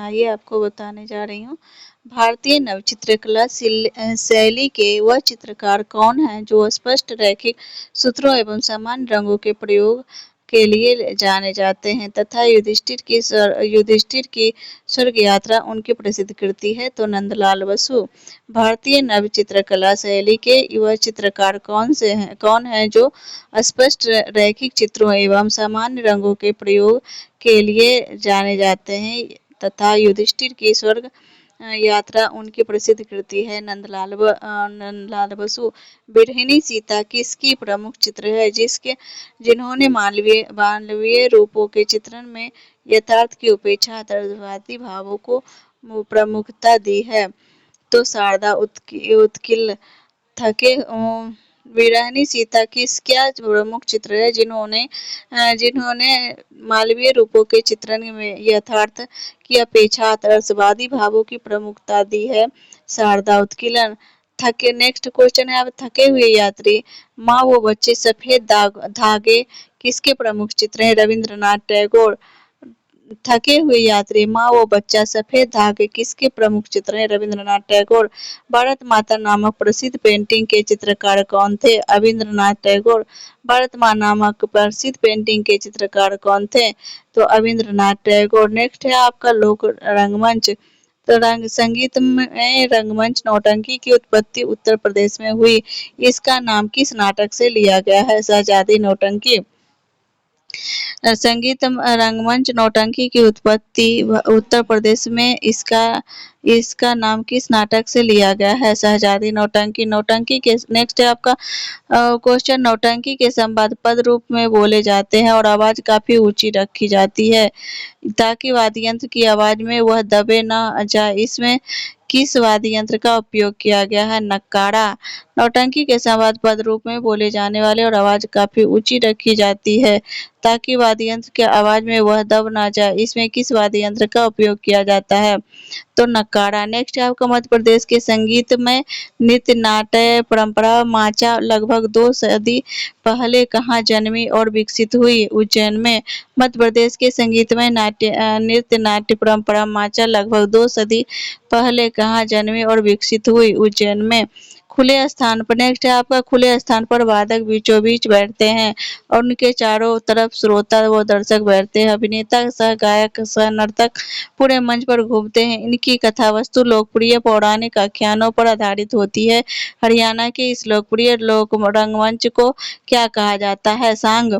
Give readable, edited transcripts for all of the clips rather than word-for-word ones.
आइए आपको बताने जा रही हूँ। भारतीय नवचित्रकला शैली के वह चित्रकार कौन हैं जो स्पष्ट रैखिक सूत्रों एवं सामान्य रंगों के प्रयोग के लिए जाने जाते हैं तथा युधिष्ठिर की स्वर्ग यात्रा उनकी प्रसिद्ध कृति है। तो नंदलाल बसु। भारतीय नव चित्रकला शैली के युवा चित्रकार कौन है जो स्पष्ट रैखिक चित्रों एवं सामान्य रंगों के प्रयोग के लिए जाने जाते हैं तथा युधिष्ठिर की स्वर्ग यात्रा उनकी प्रसिद्ध कृति है। नंदलाल बसु। बिरहिणी सीता किसकी प्रमुख चित्र है जिन्होंने मानवीय रूपों के चित्रण में यथार्थ की उपेक्षा दर्दवादी भावों को प्रमुखता दी है। तो शारदा उत्किल। थके बिरहिणी सीता क्या प्रमुख चित्र है जिन्होंने मालवीय रूपों के चित्रण में यथार्थ की अपेक्षा आदर्शवादी भावों की प्रमुखता दी है। शारदा उत्कीलन। नेक्स्ट क्वेश्चन है, अब थके हुए यात्री माँ वो बच्चे सफेद धागे किसके प्रमुख चित्र हैं? रविंद्रनाथ टैगोर। थके हुए यात्री माँ वो बच्चा सफेद धागे किसके प्रमुख चित्र हैं? रविंद्रनाथ टैगोर। भारत माता नामक प्रसिद्ध पेंटिंग के चित्रकार कौन थे? रविंद्रनाथ टैगोर। भारत माँ नामक प्रसिद्ध पेंटिंग के चित्रकार कौन थे? तो रविंद्रनाथ टैगोर। नेक्स्ट है आपका लोक रंगमंच। तो संगीत में रंगमंच नौटंकी की उत्पत्ति उत्तर प्रदेश में हुई। इसका नाम किस नाटक से लिया गया है? शहजादी नौटंकी। संगीत रंगमंच नौटंकी की उत्पत्ति उत्तर प्रदेश में इसका नाम किस नाटक से लिया गया है? शहजादी नौटंकी। नौटंकी के नेक्स्ट है आपका क्वेश्चन। नौटंकी के संवाद पद रूप में बोले जाते हैं और आवाज काफी ऊंची रखी जाती है ताकि वाद्य यंत्र की आवाज में वह दबे न जाए। इसमें किस वाद्य यंत्र का उपयोग किया गया है? नक्कारा। नौटंकी के संवाद पद रूप में बोले जाने वाले और आवाज काफी ऊंची रखी जाती है ताकि वाद्य यंत्र की आवाज में वह दब ना जाए। इसमें किस वाद्य यंत्र का उपयोग किया जाता है? तो नक्कारा। नेक्स्ट है आपका मध्य प्रदेश के संगीत में नृत्य नाट्य परंपरा माचा लगभग 2 सदी पहले कहाँ जन्मी और विकसित हुई? उज्जैन में। मध्य प्रदेश के संगीत में नृत्य नाट्य परंपरा माचा लगभग 2 सदी पहले कहाँ जन्मी और विकसित हुई? उज्जैन में। खुले स्थान पर। नेक्स्ट है आपका खुले स्थान पर वादक बीचों बीच बैठते हैं और उनके चारों तरफ श्रोता व दर्शक बैठते हैं। अभिनेता सह गायक सह नर्तक पूरे मंच पर घूमते हैं। इनकी कथा वस्तु लोकप्रिय पौराणिक आख्यानों पर आधारित होती है। हरियाणा के इस लोकप्रिय लोक रंगमंच को क्या कहा जाता है? सांग।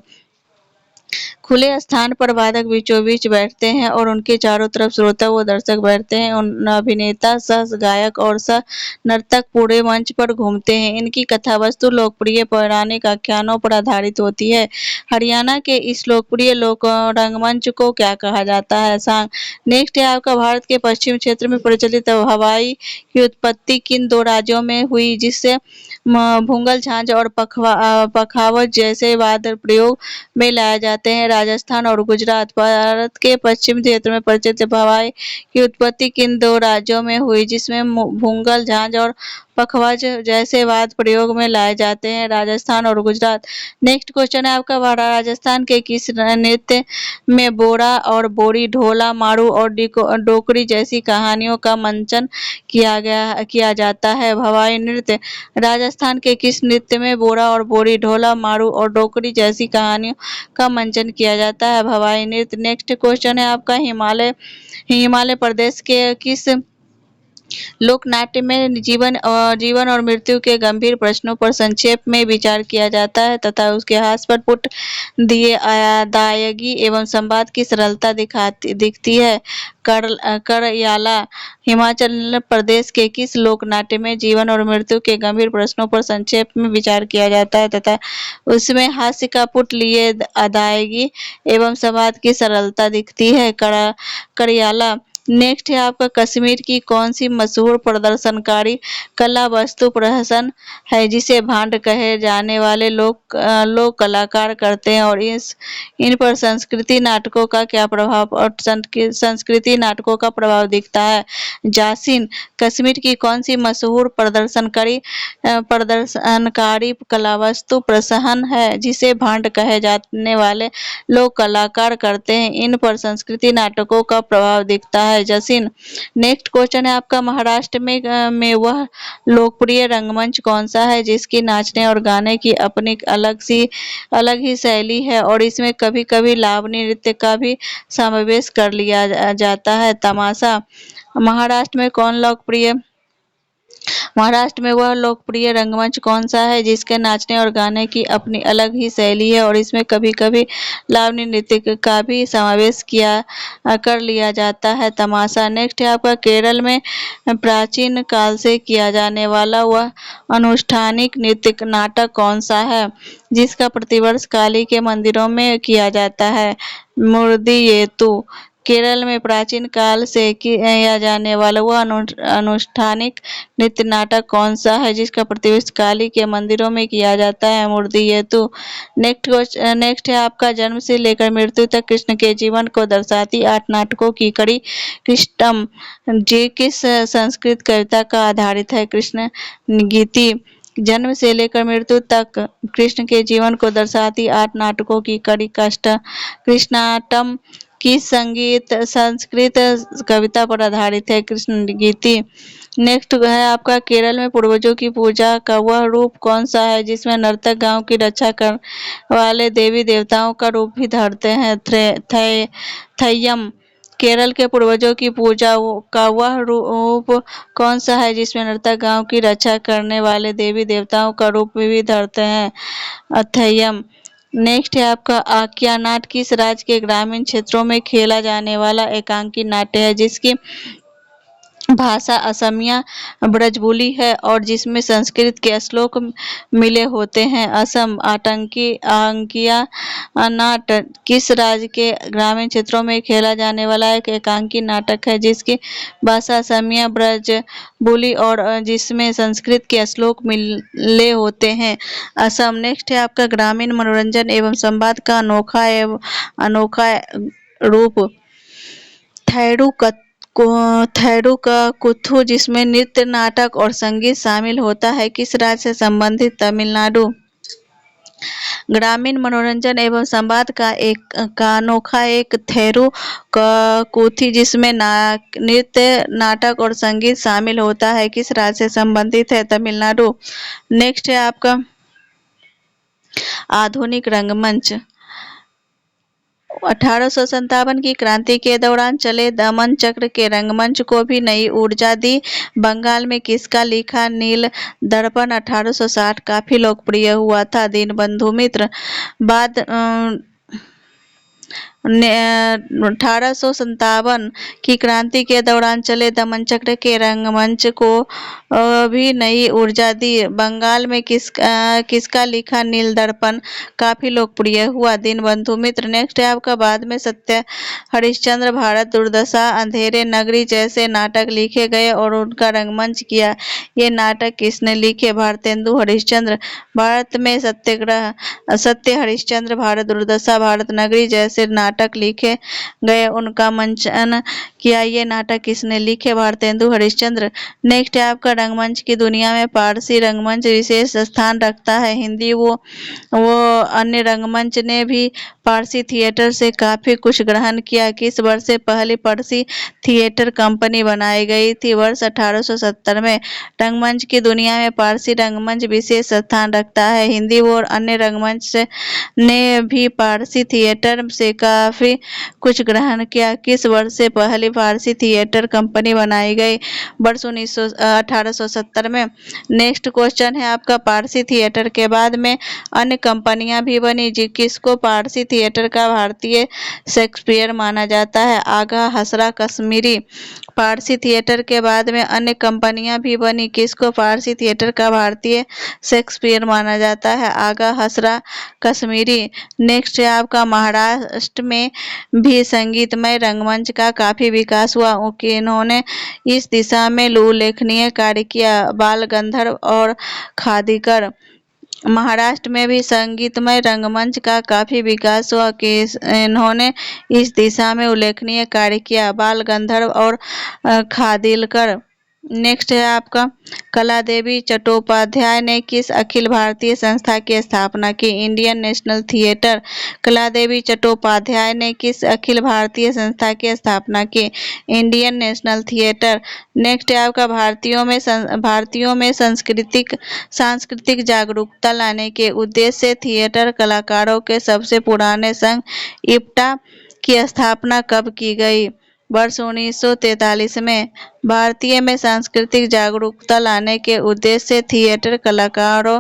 खुले स्थान पर वादक बीचों बीच बैठते हैं और उनके चारों तरफ श्रोता व दर्शक बैठते हैं। उन अभिनेता सह गायक और सह नर्तक पूरे मंच पर घूमते हैं। इनकी कथा वस्तु लोकप्रिय पौराणिक आख्यानों पर आधारित होती है। हरियाणा के इस लोकप्रिय लोक रंगमंच को क्या कहा जाता है? सांग। नेक्स्ट है आपका भारत के पश्चिम क्षेत्र में प्रचलित हवाई की उत्पत्ति किन 2 राज्यों में हुई जिससे भूंगल झांझ और पखावज जैसे वाद्य प्रयोग में लाए जाते हैं? राजस्थान और गुजरात। भारत के पश्चिम क्षेत्र में प्रचलित हवाई की उत्पत्ति किन 2 राज्यों में हुई जिसमें भूंगल झांझ और पखवाज जैसे वाद्य प्रयोग में लाए जाते हैं? राजस्थान और गुजरात। नेक्स्ट क्वेश्चन है आपका राजस्थान के किस नृत्य में बोरा और बोरी ढोला मारू और डोकरी जैसी कहानियों का मंचन किया जाता है? हवाई नृत्य। राजस्थान के किस नृत्य में बोरा और बोरी ढोला मारू और डोकरी जैसी कहानियों का मंचन किया जाता है? हवाई नृत्य। नेक्स्ट क्वेश्चन है आपका हिमालय प्रदेश के किस लोक नाट्य में जीवन और मृत्यु के गंभीर प्रश्नों पर संक्षेप में विचार किया जाता है तथा उसके हास्यपट दिए अदायगी एवं संवाद की सरलता दिखती है? करयाला। हिमाचल प्रदेश के किस लोक नाट्य में जीवन और मृत्यु के गंभीर प्रश्नों पर संक्षेप में विचार किया जाता है तथा उसमें हास्य का पुट लिए अदायगी एवं संवाद की सरलता दिखती है? करयाला। नेक्स्ट है आपका कश्मीर की कौन सी मशहूर प्रदर्शनकारी कला वस्तु प्रहसन है जिसे भांड कहे जाने वाले लोग कलाकार करते हैं और इन पर संस्कृति नाटकों का क्या प्रभाव और संस्कृति नाटकों का प्रभाव दिखता है? जासिन। कश्मीर की कौन सी मशहूर प्रदर्शनकारी कलावस्तु प्रहसन है जिसे भांड कहे जाने वाले लोग कलाकार करते हैं? इन पर संस्कृति नाटकों का प्रभाव दिखता है? है जसिन। नेक्स्ट क्वेश्चन है आपका महाराष्ट्र में वह लोकप्रिय रंगमंच कौन सा है जिसकी नाचने और गाने की अपनी अलग ही शैली है और इसमें कभी कभी लावणी नृत्य का भी समावेश कर लिया जाता है। तमाशा। महाराष्ट्र में कौन लोकप्रिय महाराष्ट्र में वह लोकप्रिय रंगमंच कौन सा है जिसके नाचने और गाने की अपनी अलग ही शैली है और इसमें कभी कभी लावणी नृत्य का भी समावेश कर लिया जाता है। तमाशा। नेक्स्ट है आपका केरल में प्राचीन काल से किया जाने वाला वह अनुष्ठानिक नृत्य नाटक कौन सा है जिसका प्रतिवर्ष काली के मंदिरों में किया जाता है। मुर्दीयेतु। केरल में प्राचीन काल से किया जाने वाला वह अनुष्ठानिक नृत्य नाटक कौन सा है जिसका प्रतिवर्ष काली के मंदिरों में किया जाता है। मुर्दीयेतु। नेक्स्ट है आपका जन्म से लेकर मृत्यु तक कृष्ण के जीवन को दर्शाती 8 नाटकों की कड़ी कृष्णम जी किस संस्कृत कविता का आधारित है। कृष्ण गीति। जन्म से लेकर मृत्यु तक कृष्ण के जीवन को दर्शाती 8 नाटकों की कड़ी कृष्णाटम की संगीत संस्कृत कविता पर आधारित है। कृष्ण गीति। नेक्स्ट है आपका केरल में पूर्वजों की पूजा का वह रूप कौन सा है जिसमें नर्तक गांव की रक्षा करने वाले देवी देवताओं का रूप भी धरते हैं। थय्यम। केरल के पूर्वजों की पूजा का वह रूप कौन सा है जिसमें नर्तक गांव की रक्षा करने वाले देवी देवताओं का रूप भी धरते हैं। अथय्यम। नेक्स्ट है आपका आक्यानाट किस राज्य के ग्रामीण क्षेत्रों में खेला जाने वाला एकांकी नाट्य है जिसकी भाषा असमिया ब्रजबुली है और जिसमें संस्कृत के श्लोक मिले होते हैं। असम। आंकिया नाट किस राज्य के ग्रामीण क्षेत्रों में खेला जाने वाला एक एकांकी नाटक है जिसकी भाषा असमिया ब्रजबुली और जिसमें संस्कृत के श्लोक मिले होते हैं। असम। नेक्स्ट है आपका ग्रामीण मनोरंजन एवं संवाद का अनोखा रूप थैरू का कुथु जिसमें नृत्य नाटक और संगीत शामिल होता है किस राज्य से संबंधित। तमिलनाडु। ग्रामीण मनोरंजन एवं संवाद का अनोखा एक थेरू कुथी जिसमें नृत्य नाटक और संगीत शामिल होता है किस राज्य से संबंधित है। तमिलनाडु। नेक्स्ट है आपका आधुनिक रंगमंच। 1857 की क्रांति के दौरान चले दमन चक्र के रंगमंच को भी नई ऊर्जा दी। बंगाल में किसका लिखा नील दर्पण 1860 काफी लोकप्रिय हुआ था। दीनबंधु मित्र। बाद 1857 की क्रांति के दौरान चले दमन चक्र के रंगमंच को भी नई ऊर्जा दी। बंगाल में किसका लिखा नील दर्पण काफी लोकप्रिय हुआ। दीनबंधु मित्र। नेक्स्ट है आपका बाद में सत्य हरिश्चंद्र भारत दुर्दशा अंधेरे नगरी जैसे नाटक लिखे गए और उनका रंगमंच किया। ये नाटक किसने लिखे। भारतेंदु हरिश्चंद्र। भारत में सत्याग्रह सत्य हरिश्चंद्र भारत दुर्दशा भारत नगरी जैसे नाटक लिखे गए उनका मंचन किया। ये नाटक किसने लिखे। भारतेंदु हरिश्चंद्र। नेक्स्ट है आपका रंगमंच की दुनिया में पारसी रंगमंच विशेष स्थान रखता है। हिंदी वो अन्य रंगमंच ने भी पारसी थिएटर से काफी कुछ ग्रहण किया। किस वर्ष से पहली पारसी थिएटर कंपनी बनाई गई थी। वर्ष 1870 में। रंगमंच की दुनिया में पारसी रंगमंच विशेष स्थान रखता है। हिंदी वो अन्य रंगमंच ने भी पारसी थिएटर से काफी कुछ ग्रहण किया। किस वर्ष से पहली पारसी थिएटर कंपनी बनाई गई। वर्ष 1870 में। नेक्स्ट क्वेश्चन है आपका पारसी थिएटर के बाद में अन्य कंपनियां भी बनी किसको पारसी थिएटर का भारतीय शेक्सपियर माना जाता है। आगा हसरा कश्मीरी। पारसी थिएटर के बाद में अन्य कंपनियां भी बनी किसको पारसी थिएटर का भारतीय शेक्सपियर माना जाता है। आगा हसरा कश्मीरी। नेक्स्ट है आपका महाराष्ट्र में भी संगीतमय रंगमंच का काफी विकास हुआ। इन्होंने इस दिशा में उल्लेखनीय कार्य किया। बाल गंधर्व और खादिकर। महाराष्ट्र में भी संगीतमय रंगमंच का काफी विकास हुआ कि इन्होंने इस दिशा में उल्लेखनीय कार्य किया। बाल गंधर्व और खादिलकर। नेक्स्ट है आपका कला देवी चट्टोपाध्याय ने किस अखिल भारतीय संस्था की स्थापना की? Indian national theatre. कला देवी चट्टोपाध्याय ने किस अखिल भारतीय संस्था की स्थापना की? Indian national theatre. नेक्स्ट है आपका भारतीयों में सांस्कृतिक जागरूकता लाने के उद्देश्य से थिएटर कलाकारों के सबसे पुराने संघ इप्टा की स्थापना कब की गई? वर्ष 1943 में। भारतीय में सांस्कृतिक जागरूकता लाने के उद्देश्य से थिएटर कलाकारों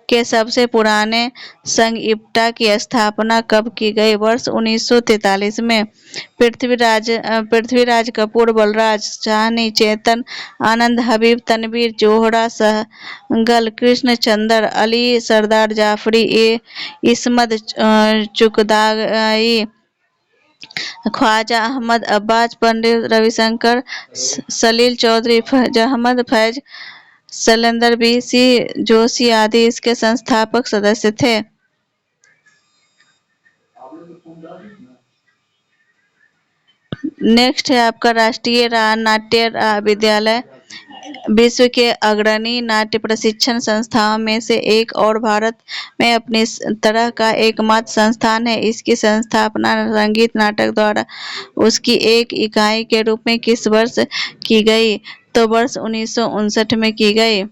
के सबसे पुराने संघ इप्टा की स्थापना कब की गई? वर्ष 1943 में। पृथ्वीराज कपूर, बलराज साहनी, चेतन आनंद, हबीब तनवीर, जोहरा सहगल, कृष्ण चंद्र अली, सरदार जाफरी, इस्मत चुगताई, ख्वाजा अहमद अब्बास, पंडित रविशंकर, सलील चौधरी, फैज अहमद, फैज, शैलेंद्र बी.सी. जोशी आदि इसके संस्थापक सदस्य थे। नेक्स्ट है आपका राष्ट्रीय नाट्य विद्यालय विश्व के अग्रणी नाट्य प्रशिक्षण संस्थाओं में से एक और भारत में अपनी तरह का एकमात्र संस्थान है। इसकी स्थापना संगीत नाटक द्वारा उसकी एक इकाई के रूप में किस वर्ष की गई? तो वर्ष 1959 में की गई।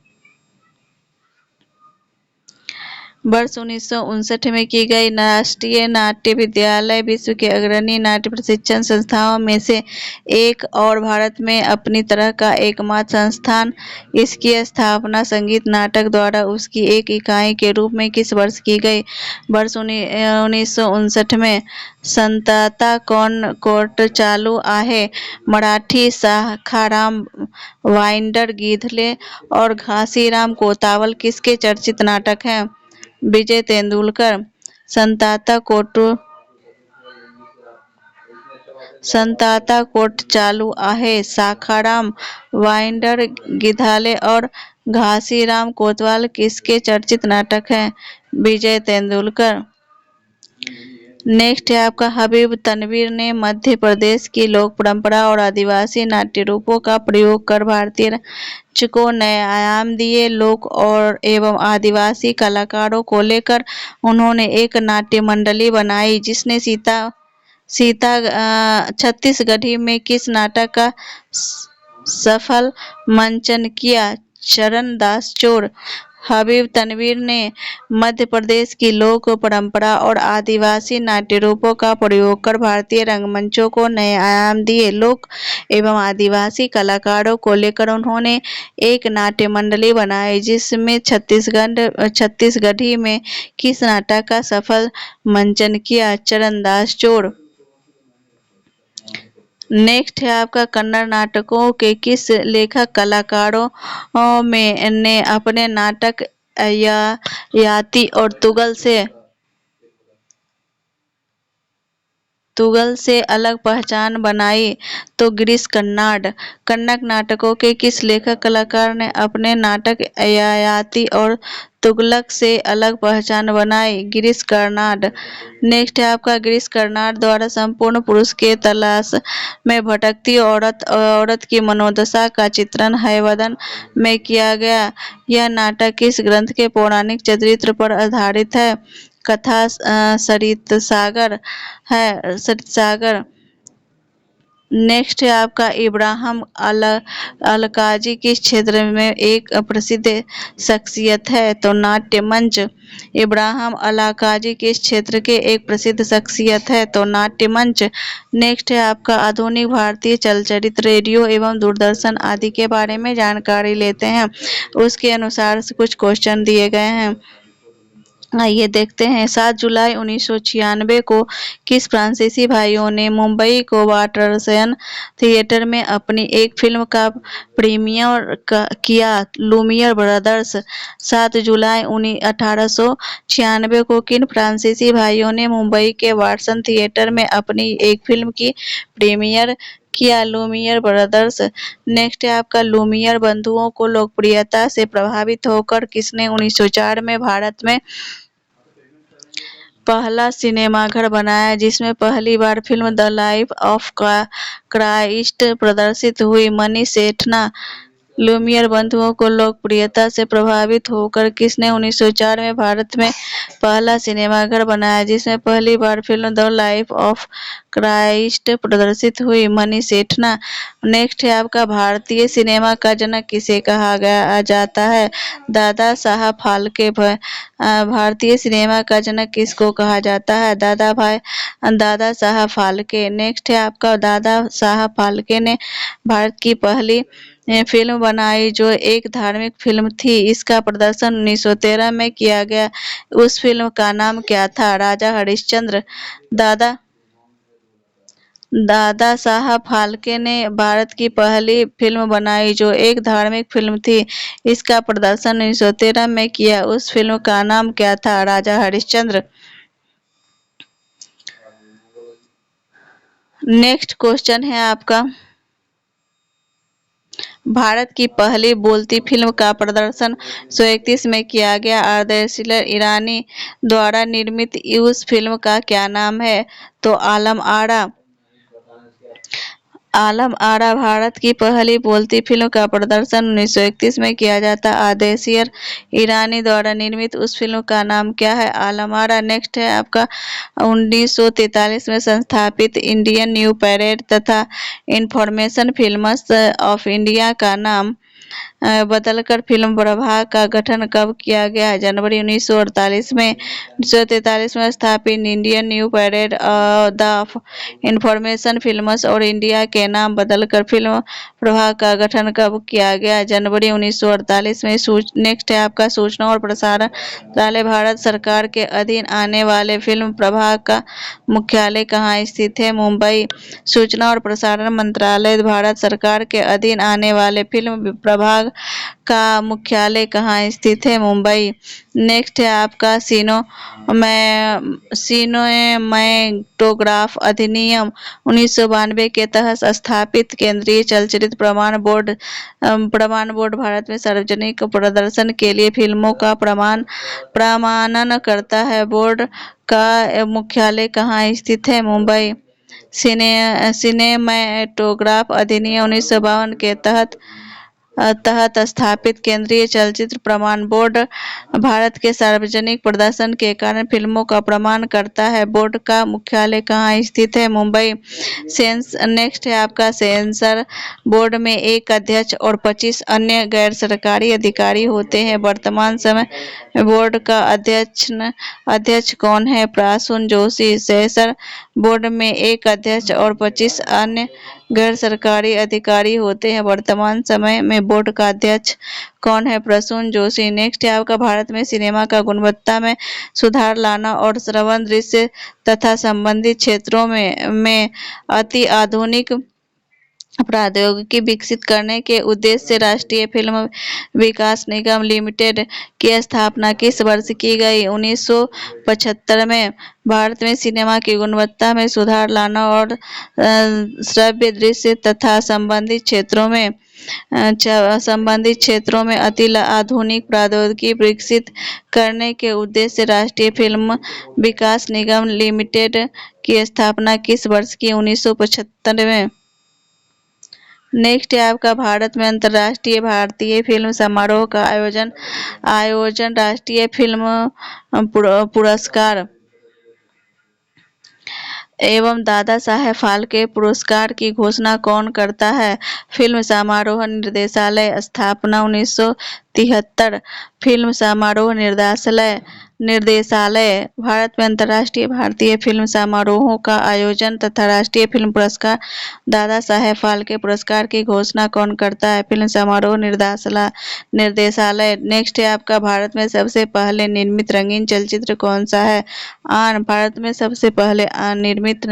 वर्ष 1959 में की गई। राष्ट्रीय नाट्य विद्यालय विश्व के अग्रणी नाट्य प्रशिक्षण संस्थाओं में से एक और भारत में अपनी तरह का एकमात्र संस्थान। इसकी स्थापना संगीत नाटक द्वारा उसकी एक इकाई के रूप में किस वर्ष की गई? वर्ष 1959 में। संताता कौन कोर्ट चालू आहे मराठी साखाराम वाइंडर गीधले और घासीराम कोतावल किसके चर्चित नाटक हैं? विजय तेंदुलकर। संताता कोर्ट चालू आहे, साखाराम वाइंडर गिधाले और घासीराम कोतवाल किसके चर्चित नाटक हैं? विजय तेंदुलकर। नेक्स्ट है आपका हबीब तनवीर ने मध्य प्रदेश की लोक परंपरा और आदिवासी नाट्य रूपों का प्रयोग कर भारतीय राज्य को नए आयाम दिए। लोक और एवं आदिवासी कलाकारों को लेकर उन्होंने एक नाट्य मंडली बनाई जिसने छत्तीसगढ़ी में किस नाटक का सफल मंचन किया? चरणदास चोर। हबीब तनवीर ने मध्य प्रदेश की लोक परंपरा और आदिवासी नाट्य रूपों का प्रयोग कर भारतीय रंगमंचों को नए आयाम दिए। लोक एवं आदिवासी कलाकारों को लेकर उन्होंने एक नाट्य मंडली बनाई जिसमें छत्तीसगढ़ी में किस नाटक का सफल मंचन किया? चरणदास चोर। नेक्स्ट है आपका कन्नड़ नाटकों के किस लेखक कलाकारों ने अपने नाटक ययाति और तुगल से अलग पहचान बनाई? तो गिरीश कर्नाड। कन्नड़ नाटकों के किस लेखक कलाकार ने अपने नाटक ययाति और तुगलक से अलग पहचान बनाई? गिरीश कर्नाड। नेक्स्ट है आपका गिरीश कर्नाड द्वारा संपूर्ण पुरुष के तलाश में भटकती औरत की मनोदशा का चित्रण हयवदन में किया गया। यह नाटक किस ग्रंथ के पौराणिक चरित्र पर आधारित है? कथा सरितसागर है। सरितसागर। नेक्स्ट है आपका इब्राहिम अलकाजी किस क्षेत्र में एक प्रसिद्ध शख्सियत है? तो नाट्य मंच। इब्राहिम अलकाजी किस क्षेत्र के एक प्रसिद्ध शख्सियत है? तो नाट्य मंच। नेक्स्ट है आपका आधुनिक भारतीय चलचित्र, रेडियो एवं दूरदर्शन आदि के बारे में जानकारी लेते हैं। उसके अनुसार कुछ क्वेश्चन दिए गए हैं, आइए देखते हैं। 7 जुलाई 1996 को किस फ्रांसीसी भाइयों ने मुंबई को वाटरसन थिएटर में अपनी एक फिल्म का प्रीमियर किया? Lumière brothers. 7 जुलाई 1896 को किन फ्रांसीसी भाइयों ने मुंबई के वाटरसन थिएटर में अपनी एक फिल्म की प्रीमियर किया? Lumière brothers. नेक्स्ट है आपका लूमियर बंधुओं को लोकप्रियता से प्रभावित होकर किसने 1904 में भारत में पहला सिनेमाघर बनाया जिसमें पहली बार film the life of Christ प्रदर्शित हुई? मनी सेठना। लुमियर बंधुओं को लोकप्रियता से प्रभावित होकर किसने 1904 में भारत में पहला सिनेमाघर बनाया जिसमें पहली बार film the life of Christ प्रदर्शित हुई? मनी सेठना। नेक्स्ट है आपका, भारतीय सिनेमा का जनक किसे कहा गया जाता है? दादा साहब फाल्के। भारतीय सिनेमा का जनक किसको कहा जाता है? दादा साहब फाल्के। नेक्स्ट है आपका, दादा साहब फाल्के ने भारत की पहली फिल्म बनाई जो एक धार्मिक फिल्म थी। इसका प्रदर्शन 1913 में किया गया। उस फिल्म का नाम क्या था? राजा हरिश्चंद्र। दादा दादा साहब फाल्के ने भारत की पहली फिल्म बनाई जो एक धार्मिक फिल्म थी। इसका प्रदर्शन 1913 में किया। उस फिल्म का नाम क्या था? राजा हरिश्चंद्र। नेक्स्ट क्वेश्चन है आपका, भारत की पहली बोलती फिल्म का प्रदर्शन 1931 में किया गया। आर्देशिर ईरानी द्वारा निर्मित उस फिल्म का क्या नाम है? तो आलम आरा। आलम आरा भारत की पहली बोलती फिल्म का प्रदर्शन 1931 में किया जाता। आदेशिर ईरानी द्वारा निर्मित उस फिल्म का नाम क्या है? आलम आरा। नेक्स्ट है आपका, 1943 में संस्थापित इंडियन न्यू परेड तथा इंफॉर्मेशन फिल्म्स ऑफ इंडिया का नाम बदलकर फिल्म प्रभाग का गठन कब किया गया है? जनवरी 1948 में। 1943 में स्थापित Indian new parade the information films और इंडिया के नाम बदलकर फिल्म प्रभाग का गठन कब किया गया? जनवरी 1948 में। नेक्स्ट है आपका, सूचना और प्रसारण मंत्रालय भारत सरकार के अधीन आने वाले फिल्म प्रभाग का मुख्यालय कहाँ स्थित है? मुंबई। सूचना और प्रसारण मंत्रालय भारत सरकार के अधीन आने वाले फिल्म प्रभाग का मुख्यालय कहाँ स्थित है? मुंबई। नेक्स्ट है आपका, सिनेमैटोग्राफ अधिनियम 1992 के तहत स्थापित केंद्रीय चलचित्र प्रमाण बोर्ड भारत में सार्वजनिक प्रदर्शन के लिए फिल्मों का प्रमाणन करता है। बोर्ड का मुख्यालय कहाँ स्थित है? मुंबई। सिनेमैटोग्राफ अधिनियम 1952 के तहत स्थापित केंद्रीय चलचित्र प्रमाण बोर्ड भारत के सार्वजनिक प्रदर्शन के कारण फिल्मों का प्रमाण करता है। बोर्ड का मुख्यालय कहाँ स्थित है? मुंबई। नेक्स्ट है आपका, सेंसर बोर्ड में एक अध्यक्ष और 25 अन्य गैर सरकारी अधिकारी होते हैं। वर्तमान समय बोर्ड का अध्यक्ष कौन है? प्रसून जोशी। सेंसर बोर्ड में एक अध्यक्ष और 25 अन्य गैर सरकारी अधिकारी होते हैं। वर्तमान समय में बोर्ड का अध्यक्ष कौन है? प्रसून जोशी। नेक्स्ट है आपका, भारत में सिनेमा का गुणवत्ता में सुधार लाना और श्रवण दृश्य तथा संबंधित क्षेत्रों में अति आधुनिक प्रौद्योगिकी विकसित करने के उद्देश्य से राष्ट्रीय फिल्म विकास निगम लिमिटेड की स्थापना किस वर्ष की गई? 1975 में। भारत में सिनेमा की गुणवत्ता में सुधार लाना और श्रव्य दृश्य तथा संबंधित क्षेत्रों में अति आधुनिक प्रौद्योगिकी विकसित करने के उद्देश्य से राष्ट्रीय फिल्म विकास निगम लिमिटेड की स्थापना किस वर्ष की? 1975 में। नेक्स्ट है आपका, भारत में अंतर्राष्ट्रीय भारतीय फिल्म समारोह का आयोजन राष्ट्रीय फिल्म पुरस्कार एवं दादा साहेब फाल्के पुरस्कार की घोषणा कौन करता है? फिल्म समारोह निर्देशालय। स्थापना 1973। फिल्म समारोह निर्देशालय भारत में अंतर्राष्ट्रीय भारतीय फिल्म समारोहों का आयोजन तथा राष्ट्रीय फिल्म पुरस्कार दादा साहेब फाल्के पुरस्कार की घोषणा कौन करता है? फिल्म समारोह निर्देशालय। नेक्स्ट है आपका, भारत में सबसे पहले निर्मित रंगीन चलचित्र कौन सा है? आन। भारत में सबसे पहले निर्मित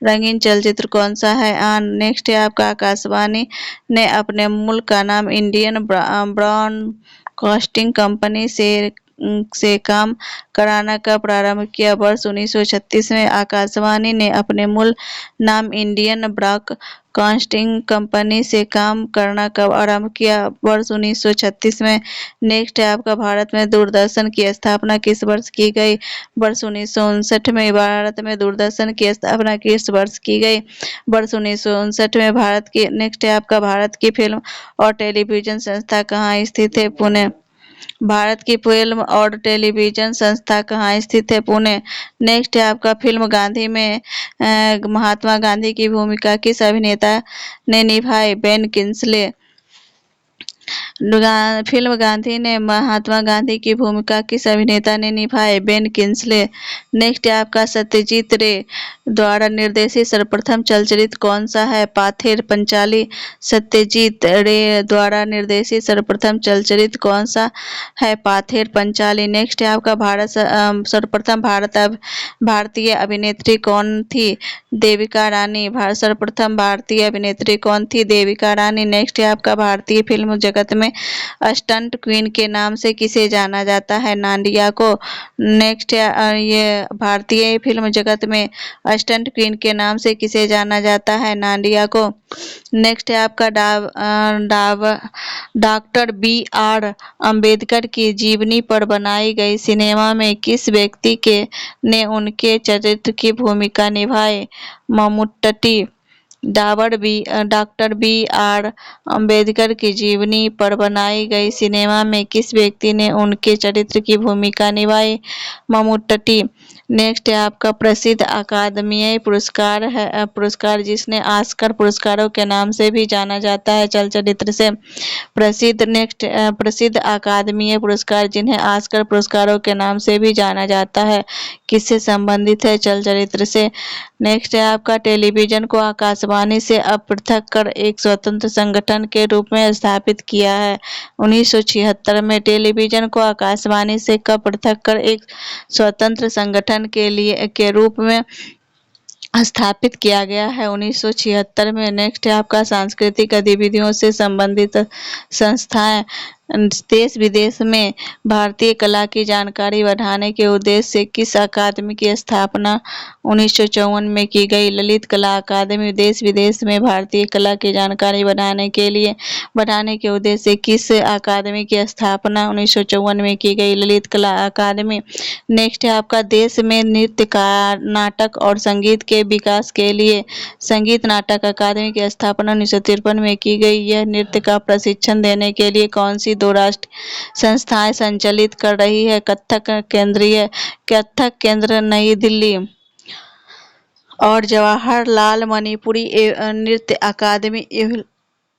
रंगीन चलचित्र कौन सा है? आन। नेक्स्ट है आपका, आकाशवाणी ने अपने मूल का नाम इंडियन ब्रॉडकास्टिंग कंपनी से से काम कराना का प्रारंभ किया। वर्ष 1936 में आकाशवाणी ने अपने मूल नाम इंडियन ब्रॉडकास्टिंग कंपनी से काम करना कब आरंभ किया। वर्ष 1936 में। नेक्स्ट है आपका भारत में दूरदर्शन की स्थापना किस वर्ष की गई। वर्ष 1959 में। भारत में दूरदर्शन की स्थापना किस वर्ष की गई। वर्ष 1959 में। भारत की नेक्स्ट है आपका भारत की फिल्म और टेलीविजन संस्था कहाँ स्थित है। पुणे। भारत की फिल्म और टेलीविजन संस्था कहाँ स्थित है। पुणे। नेक्स्ट है आपका फिल्म गांधी में महात्मा गांधी की भूमिका किस अभिनेता ने निभाई। Ben Kingsley. फिल्म गांधी ने महात्मा गांधी की भूमिका किस अभिनेता ने निभाई। Ben Kingsley. नेक्स्ट है आपका सत्यजीत रे द्वारा निर्देशित सर्वप्रथम चलचित्र कौन सा है। पाथेर पंचाली। सत्यजीत रे द्वारा निर्देशित सर्वप्रथम चलचित्र कौन सा है। पाथेर पंचाली। नेक्स्ट है आपका सर्वप्रथम भारतीय अभिनेत्री कौन थी। देविका रानी। सर्वप्रथम भारतीय अभिनेत्री कौन थी। देविका रानी। नेक्स्ट है आपका भारतीय फिल्म जगत में स्टंट क्वीन के नाम से किसे जाना जाता है। नाडिया को। नेक्स्ट ये भारतीय फिल्म जगत में स्टंट क्वीन के नाम से किसे जाना जाता है। नाडिया को। नेक्स्ट है आपका डॉक्टर बी.आर. अम्बेडकर की जीवनी पर बनाई गई सिनेमा में किस व्यक्ति ने उनके चरित्र की भूमिका निभाई। मम्मूट्टी। Doctor B R. अम्बेडकर की जीवनी पर बनाई गई सिनेमा में किस व्यक्ति ने उनके चरित्र की भूमिका निभाई। मम्मूट्टी। नेक्स्ट है आपका प्रसिद्ध अकादमी पुरस्कार जिसने ऑस्कर पुरस्कारों के नाम से भी जाना जाता है चलचित्र से। प्रसिद्ध अकादमी पुरस्कार जिन्हें ऑस्कर पुरस्कारों के नाम से भी जाना जाता है किससे संबंधित है। चलचित्र से। नेक्स्ट है आपका टेलीविजन को आकाशवाणी से अपृथक कर एक स्वतंत्र संगठन के रूप में स्थापित किया है। 1976 में। टेलीविजन को आकाशवाणी से कब पृथक कर एक स्वतंत्र संगठन के रूप में स्थापित किया गया है। 1976 में। नेक्स्ट है आपका सांस्कृतिक गतिविधियों से संबंधित संस्थाएं देश विदेश में भारतीय कला की जानकारी बढ़ाने के उद्देश्य से किस अकादमी की स्थापना 1954 में की गई। ललित कला अकादमी। देश विदेश में भारतीय कला की जानकारी बढ़ाने के उद्देश्य से किस अकादमी की स्थापना 1954 में की गई। ललित कला अकादमी। नेक्स्ट है आपका देश में नृत्य नाटक और संगीत के विकास के लिए संगीत नाटक अकादमी की स्थापना 1953 में की गई। यह नृत्य का प्रशिक्षण देने के लिए कौन सी दो राष्ट्रीय संस्थाएं संचालित कर रही है। कथक केंद्र नई दिल्ली और जवाहरलाल मणिपुरी नृत्य अकादमी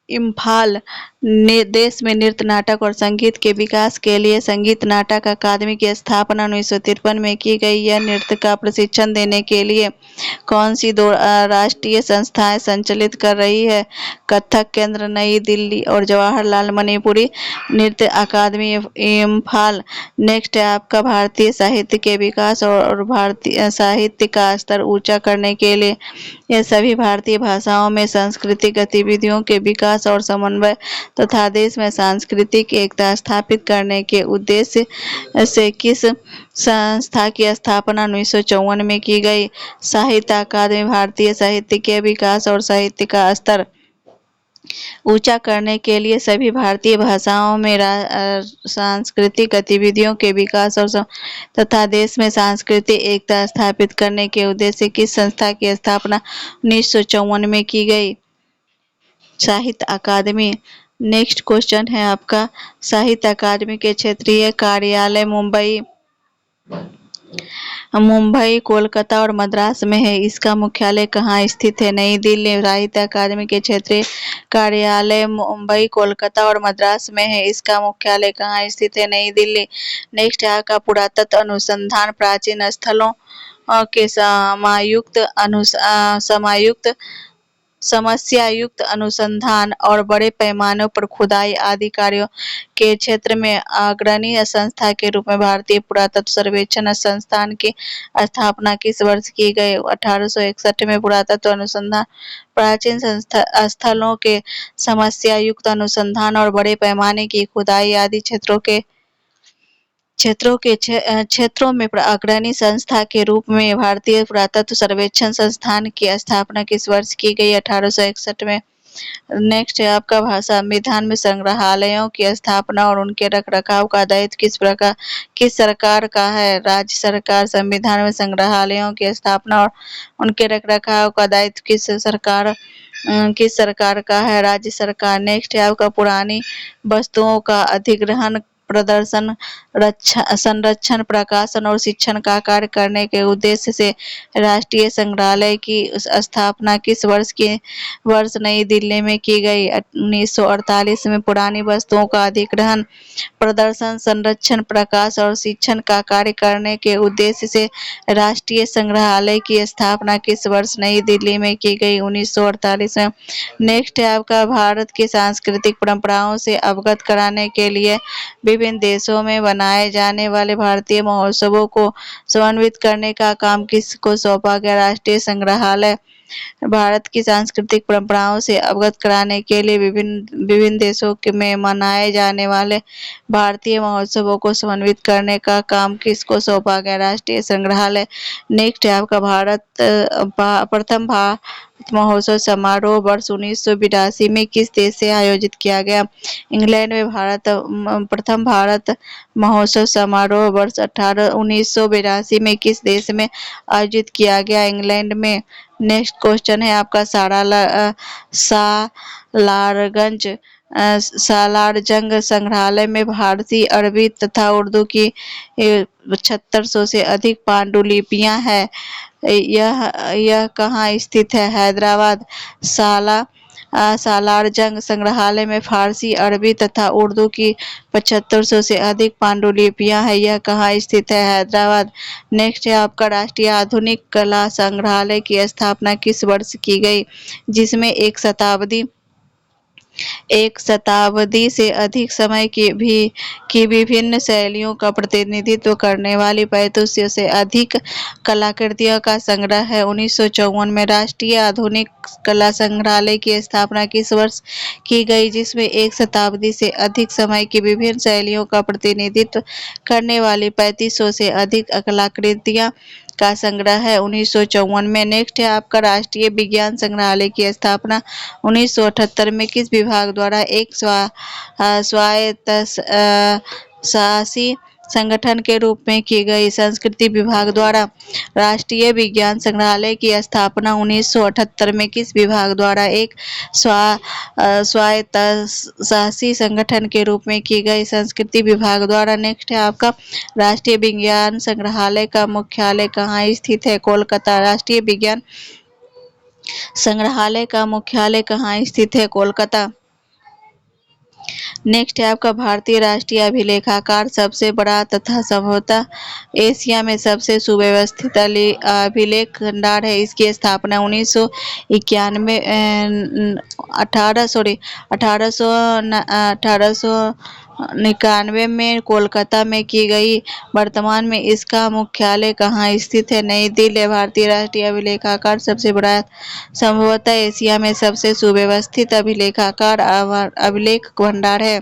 इम्फाल ने देश में नृत्य नाटक और संगीत के विकास के लिए संगीत नाटक अकादमी की स्थापना 1953 में की गई। यह नृत्य का प्रशिक्षण देने के लिए कौन सी दो राष्ट्रीय संस्थाएं संचालित कर रही है। कथक केंद्र नई दिल्ली और जवाहरलाल मणिपुरी नृत्य अकादमी इम्फाल। नेक्स्ट है आपका भारतीय साहित्य के विकास और भारतीय साहित्य का स्तर ऊंचा करने के लिए यह सभी भारतीय भाषाओं में सांस्कृतिक गतिविधियों के विकास और समन्वय तथा देश में सांस्कृतिक एकता स्थापित करने के उद्देश्य से किस संस्था की स्थापना 1954 में की गई। साहित्य अकादमी। भारतीय साहित्य के विकास और साहित्य का स्तर ऊंचा करने के लिए सभी भारतीय भाषाओं में सांस्कृतिक गतिविधियों के विकास और तथा देश में सांस्कृतिक एकता स्थापित करने के उद्देश्य से किस संस्था की स्थापना 1954 में की गई। साहित्य अकादमी। नेक्स्ट क्वेश्चन है आपका साहित्य अकादमी के क्षेत्रीय कार्यालय मुंबई, कोलकाता और मद्रास में है। इसका मुख्यालय कहाँ स्थित है। नई दिल्ली। साहित्य अकादमी के क्षेत्रीय कार्यालय मुंबई, कोलकाता और मद्रास में है। इसका मुख्यालय कहाँ स्थित है। नई दिल्ली। नेक्स्ट है आपका पुरातत्व अनुसंधान प्राचीन स्थलों के समस्यायुक्त अनुसंधान और बड़े पैमाने पर खुदाई आदि कार्यों के क्षेत्र में अग्रणी संस्था के रूप में भारतीय पुरातत्व सर्वेक्षण संस्थान की स्थापना किस वर्ष की गई। 1861 में। पुरातत्व अनुसंधान प्राचीन स्थलों के समस्यायुक्त अनुसंधान और बड़े पैमाने की खुदाई आदि क्षेत्रों में अग्रणी संस्था के रूप में भारतीय पुरातत्व सर्वेक्षण संस्थान की स्थापना किस वर्ष की गई? 1861 में। नेक्स्ट है आपका संविधान में संग्रहालयों की स्थापना और उनके रखरखाव का दायित्व किस सरकार का है? राज्य सरकार। संविधान में संग्रहालयों की स्थापना और उनके रखरखाव का दायित्व किस सरकार का है? राज्य सरकार। नेक्स्ट है आपका पुरानी वस्तुओं का अधिग्रहण, प्रदर्शन, संरक्षण, प्रकाशन और शिक्षण का कार्य करने के उद्देश्य से राष्ट्रीय संग्रहालय की स्थापना किस वर्ष नई दिल्ली में की गई? 1948 में। पुरानी वस्तुओं का अधिग्रहण, प्रदर्शन, संरक्षण, प्रकाश और शिक्षण का कार्य करने के उद्देश्य से राष्ट्रीय संग्रहालय की स्थापना किस वर्ष नई दिल्ली में की गई? 1948 में। नेक्स्ट है आपका भारत की सांस्कृतिक परंपराओं से अवगत कराने के लिए विभिन्न देशों में बनाए जाने वाले भारतीय महोत्सवों को समन्वित करने का काम किसको सौंपा गया? राष्ट्रीय संग्रहालय। भारत की सांस्कृतिक परंपराओं से अवगत कराने के लिए विभिन्न देशों में मनाए जाने वाले भारतीय महोत्सवों को समन्वित करने का काम किसको सौंपा गया? राष्ट्रीय संग्रहालय। नेक्स्ट है आपका प्रथम भारत महोत्सव समारोह वर्ष 1982 में किस देश से आयोजित किया गया? इंग्लैंड में। प्रथम भारत महोत्सव समारोह वर्ष 1982 में किस देश में आयोजित किया गया? इंग्लैंड में। नेक्स्ट क्वेश्चन है आपका सालारजंग संग्रहालय में फारसी, अरबी तथा उर्दू की 7600 से अधिक पांडुलिपियां हैं। यह कहाँ स्थित है? हैदराबाद। सालारजंग संग्रहालय में फारसी, अरबी तथा उर्दू की 7500 से अधिक पांडुलिपियां हैं। यह कहाँ स्थित है? हैदराबाद। नेक्स्ट है आपका राष्ट्रीय आधुनिक कला संग्रहालय की स्थापना किस वर्ष की गई? जिसमें एक शताब्दी से अधिक समय की विभिन्न शैलियों का प्रतिनिधित्व करने वाली 3500 से अधिक कलाकृतियों का संग्रह है। 1954 में राष्ट्रीय आधुनिक कला संग्रहालय की स्थापना किस वर्ष की गई? जिसमें एक शताब्दी से अधिक समय की विभिन्न शैलियों का प्रतिनिधित्व करने वाली 3500 से अधिक कलाकृतियां का संग्रह है। 1954 में। नेक्स्ट है आपका राष्ट्रीय विज्ञान संग्रहालय की स्थापना 1978 में किस विभाग द्वारा एक स्वायत्तशासी संगठन के रूप में की गई? संस्कृति विभाग द्वारा। राष्ट्रीय विज्ञान संग्रहालय की स्थापना 1978 में किस विभाग द्वारा एक स्वायत्तशासी संगठन के रूप में की गई? संस्कृति विभाग द्वारा। नेक्स्ट है आपका राष्ट्रीय विज्ञान संग्रहालय का मुख्यालय कहाँ स्थित है? कोलकाता। राष्ट्रीय विज्ञान संग्रहालय का मुख्यालय कहाँ स्थित है? कोलकाता। नेक्स्ट है आपका भारतीय राष्ट्रीय अभिलेखागार सबसे बड़ा तथा संभवतः एशिया में सबसे सुव्यवस्थित अभिलेख भंडार है। इसकी स्थापना 1891 में कोलकाता में की गई। वर्तमान में इसका मुख्यालय कहाँ स्थित है? नई दिल्ली। भारतीय राष्ट्रीय अभिलेखागार सबसे बड़ा संभवतः एशिया में सबसे सुव्यवस्थित अभिलेख भंडार है।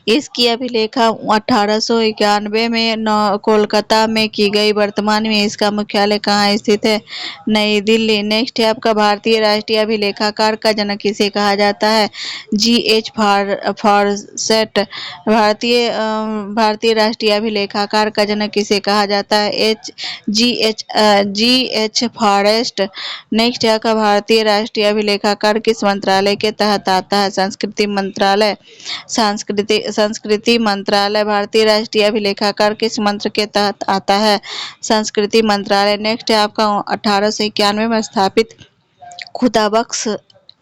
इसकी अभिलेखा 1891 में कोलकाता में की गई। वर्तमान में इसका मुख्यालय कहाँ स्थित है? नई दिल्ली। नेक्स्ट है आपका भारतीय राष्ट्रीय अभिलेखागार का जनक किसे कहा जाता है? G.H. फॉरेस्ट। भारतीय राष्ट्रीय अभिलेखागार का जनक किसे कहा जाता है? G.H. फॉरेस्ट। नेक्स्ट है आपका भारतीय राष्ट्रीय अभिलेखागार किस मंत्रालय के तहत आता है? संस्कृति मंत्रालय। भारतीय राष्ट्रीय अभिलेखागार किस मंत्र के तहत आता है? संस्कृति मंत्रालय। नेक्स्ट है आपका 1891 में स्थापित Khudabakhsh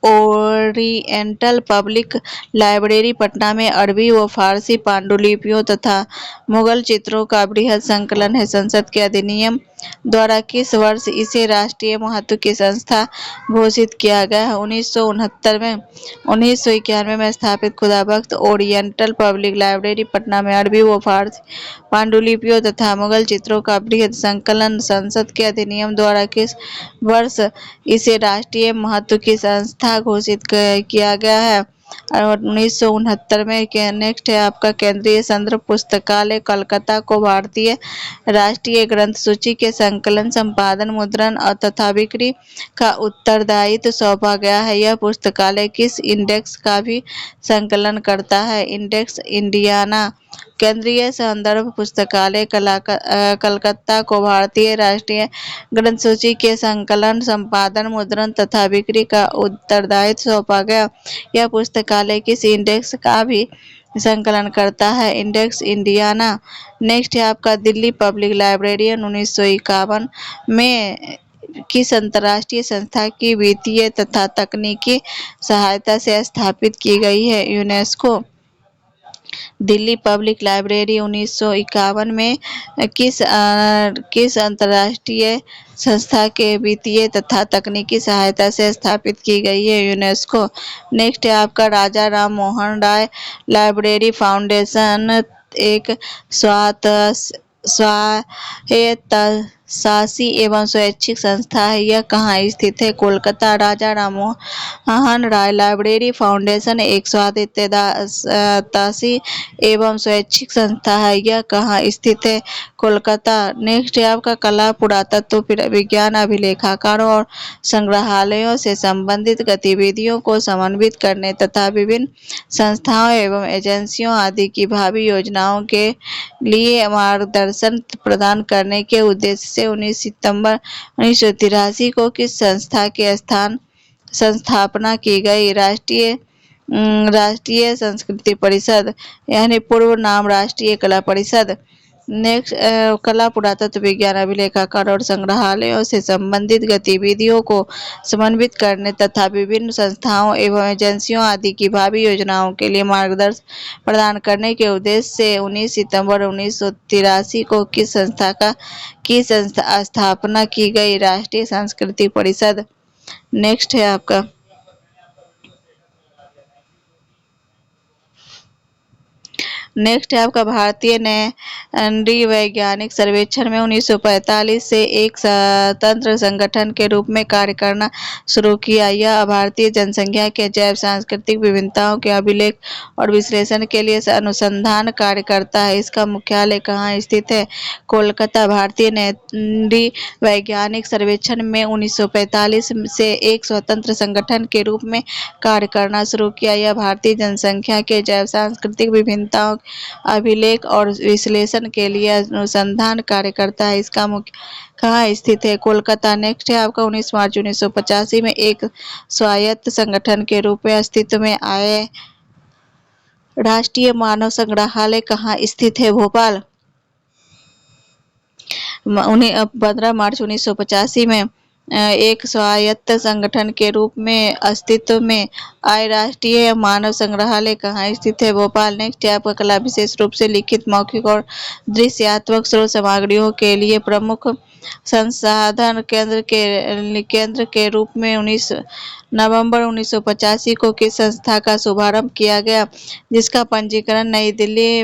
oriental public library Patna में अरबी व फारसी पांडुलिपियों तथा मुगल चित्रों का बृहद संकलन है। संसद के अधिनियम द्वारा किस वर्ष इसे राष्ट्रीय महत्व की संस्था घोषित किया गया है? 1969 में। 1991 में स्थापित Khudabakhsh oriental public library Patna में अरबी व फारसी पांडुलिपियों तथा मुगल चित्रों का बृहद संकलन। संसद के अधिनियम द्वारा किस वर्ष इसे राष्ट्रीय महत्व की संस्था घोषित किया गया है? और 1969 में नेक्स्ट है आपका केंद्रीय संदर्भ पुस्तकालय कोलकाता को भारतीय राष्ट्रीय ग्रंथ सूची के संकलन, संपादन, मुद्रण और तथा बिक्री का उत्तरदायित्व सौंपा गया है। यह पुस्तकालय किस इंडेक्स का भी संकलन करता है? Index Indiana. केंद्रीय संदर्भ पुस्तकालय कलकत्ता को भारतीय राष्ट्रीय ग्रंथ सूची के संकलन, संपादन, मुद्रण तथा बिक्री का उत्तरदायित्व सौंपा गया। यह पुस्तकालय किस इंडेक्स का भी संकलन करता है? Index Indiana. नेक्स्ट है आपका दिल्ली पब्लिक लाइब्रेरी 1951 में किस अंतर्राष्ट्रीय संस्था की वित्तीय तथा तकनीकी सहायता से स्थापित की गई है? यूनेस्को। दिल्ली पब्लिक लाइब्रेरी 1951 में किस अंतर्राष्ट्रीय संस्था के वित्तीय तथा तकनीकी सहायता से स्थापित की गई है? यूनेस्को। नेक्स्ट है आपका राजा राम मोहन राय लाइब्रेरी फाउंडेशन एक स्वायत्तशासी एवं स्वैच्छिक संस्था है। यह कहाँ स्थित है? कोलकाता। राजा राम मोहन राय लाइब्रेरी फाउंडेशन एक स्वायत्तशासी एवं स्वैच्छिक संस्था है। यह कहाँ स्थित है? कोलकाता। नेक्स्ट है आपका कला, पुरातत्व विज्ञान, अभिलेखागारों और संग्रहालयों से संबंधित गतिविधियों को समन्वित करने तथा विभिन्न संस्थाओं एवं एजेंसियों आदि की भावी योजनाओं के लिए मार्गदर्शन प्रदान करने के उद्देश्य से 19 सितंबर 1983 को किस संस्था के संस्थापना की गई? राष्ट्रीय संस्कृति परिषद, यानी पूर्व नाम राष्ट्रीय कला परिषद। नेक्स्ट कला, पुरातत्व विज्ञान, अभिलेखागार और संग्रहालयों से संबंधित गतिविधियों को समन्वित करने तथा विभिन्न संस्थाओं एवं एजेंसियों आदि की भावी योजनाओं के लिए मार्गदर्शन प्रदान करने के उद्देश्य से 19 सितंबर 1983 को किस संस्था की स्थापना की गई? राष्ट्रीय संस्कृति परिषद। नेक्स्ट है आपका भारतीय नृवैज्ञानिक सर्वेक्षण में 1945 से एक स्वतंत्र संगठन के रूप में कार्य करना शुरू किया। यह भारतीय जनसंख्या के जैव सांस्कृतिक विभिन्नताओं के अभिलेख और विश्लेषण के लिए अनुसंधान कार्य करता है। इसका मुख्यालय कहाँ स्थित है? कोलकाता। भारतीय नृवैज्ञानिक सर्वेक्षण में 1945 से एक स्वतंत्र संगठन के रूप में कार्य करना शुरू किया। यह भारतीय जनसंख्या के जैव सांस्कृतिक विभिन्नताओं अभिलेख और विश्लेषण के लिए अनुसंधान कार्य करता है। इसका मुख्य कहाँ स्थित है? कोलकाता। नेक्स्ट है आपका 19 मार्च 1985 में एक स्वायत्त संगठन के रूप में अस्तित्व में आए राष्ट्रीय मानव संग्रहालय कहाँ स्थित है? भोपाल। 15 मार्च 1985 में एक स्वायत्त संगठन के रूप में अस्तित्व में आए राष्ट्रीय मानव संग्रहालय कहाँ स्थित है? भोपाल। नेक्स्ट है आपका कला, विशेष रूप से लिखित, मौखिक और दृश्यात्मक स्रोत सामग्रियों के लिए प्रमुख संसाधन केंद्र के रूप में 19 नवंबर 1985 को किस संस्था का शुभारंभ किया गया, जिसका पंजीकरण नई दिल्ली